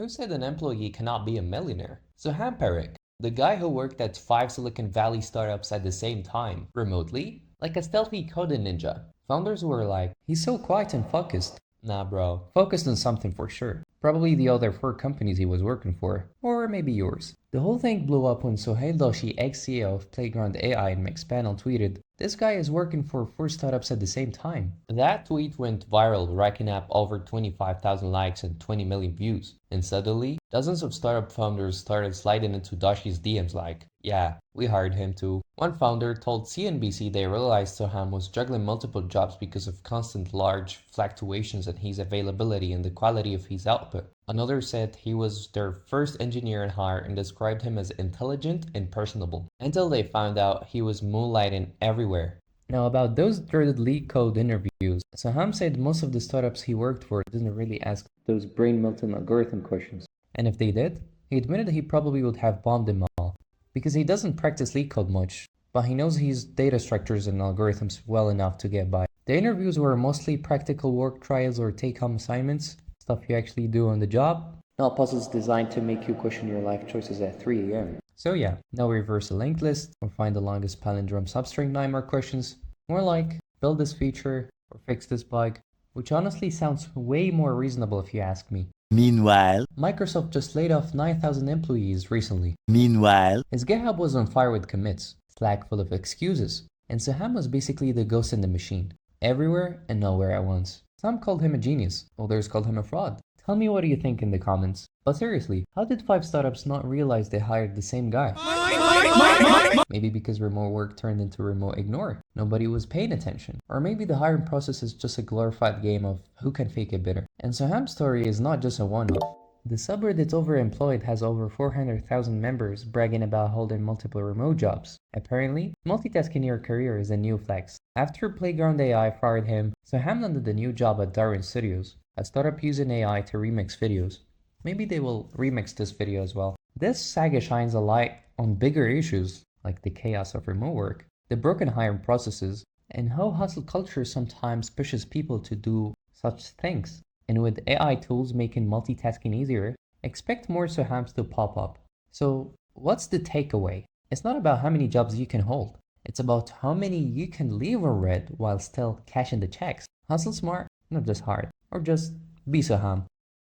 Who said an employee cannot be a millionaire? Soham Parekh, the guy who worked at 5 Silicon Valley startups at the same time, remotely, like a stealthy coding ninja. Founders were like, he's so quiet and focused. Nah, bro, focused on something for sure. Probably the other 4 companies he was working for, or maybe yours. The whole thing blew up when Sohail Doshi, ex-CEO of Playground AI and Mixpanel, tweeted, "This guy is working for 4 startups at the same time." That tweet went viral, racking up over 25,000 likes and 20 million views. And suddenly, dozens of startup founders started sliding into Doshi's DMs like, "Yeah, we hired him too." One founder told CNBC they realized Soham was juggling multiple jobs because of constant large fluctuations in his availability and the quality of his output. Another said he was their first engineer in hire and described him as intelligent and personable, until they found out he was moonlighting everywhere. Now, about those dreaded leak code interviews, Saham said most of the startups he worked for didn't really ask those brain-melting algorithm questions. And if they did, he admitted he probably would have bombed them all. Because he doesn't practice leak code much, but he knows his data structures and algorithms well enough to get by. The interviews were mostly practical work trials or take-home assignments, stuff you actually do on the job, not puzzles designed to make you question your life choices at 3 a.m. So yeah, no reverse a linked list or find the longest palindrome substring 9 more questions. More like, build this feature or fix this bug, which honestly sounds way more reasonable if you ask me. Meanwhile, Microsoft just laid off 9,000 employees recently. meanwhile, His GitHub was on fire with commits, Slack full of excuses, and Saham was basically the ghost in the machine, everywhere and nowhere at once. Some called him a genius, others called him a fraud. Tell me what do you think in the comments. But seriously, how did 5 startups not realize they hired the same guy? Maybe because remote work turned into remote ignore. Nobody was paying attention. Or maybe the hiring process is just a glorified game of who can fake it better. And Soham's story is not just a one-off. The subreddit Overemployed has over 400,000 members bragging about holding multiple remote jobs. Apparently, multitasking your career is a new flex. After Playground AI fired him, Soham landed a new job at Darwin Studios, a startup using AI to remix videos. Maybe they will remix this video as well. This saga shines a light on bigger issues like the chaos of remote work, the broken hiring processes, and how hustle culture sometimes pushes people to do such things. And with AI tools making multitasking easier, expect more Sohams to pop up. So what's the takeaway? It's not about how many jobs you can hold. It's about how many you can leave on red while still cashing the checks. Hustle smart, not just hard. Or just be Soham.